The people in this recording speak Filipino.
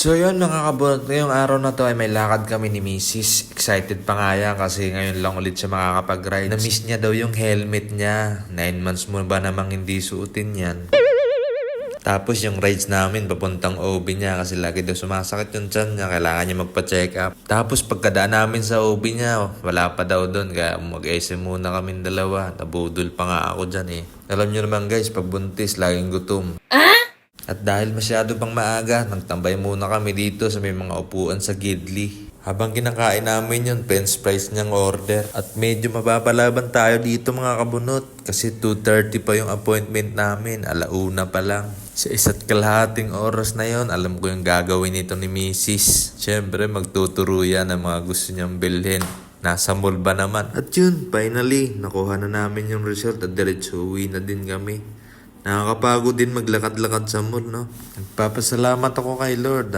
So yun mga kabunot, ngayong araw na to ay may lakad kami ni Mrs. Excited pa nga yan kasi ngayon lang ulit siya makakapag-ride. Na-miss niya daw yung helmet niya. 9 months mo ba namang hindi suotin yan? Tapos yung rides namin papuntang OB niya kasi lagi daw sumasakit yung tiyan niya. Kailangan niya magpa-check up. Tapos pagkadaan namin sa OB niya, wala pa daw doon. Kaya mag-SM muna kami dalawa. Nabudol pa nga ako dyan eh. Alam niyo naman guys, pag buntis, laging gutom. At dahil masyado pang maaga, nagtambay muna kami dito sa may mga upuan sa Gidli. Habang kinakain namin yun, french fries niyang order. At medyo mapapalaban tayo dito mga kabunot. Kasi 2:30 pa yung appointment namin, 1:00 pa lang. Sa 1.5 oras na yon, alam ko yung gagawin nito ni Mrs. Siyempre, magtuturo yan ng mga gusto niyang bilhin. Nasa mall ba naman? At yun, finally, nakuha na namin yung result at diretso uwi na din kami. Nakakapagod din maglakad-lakad sa mall, no? Nagpapasalamat ako kay Lord.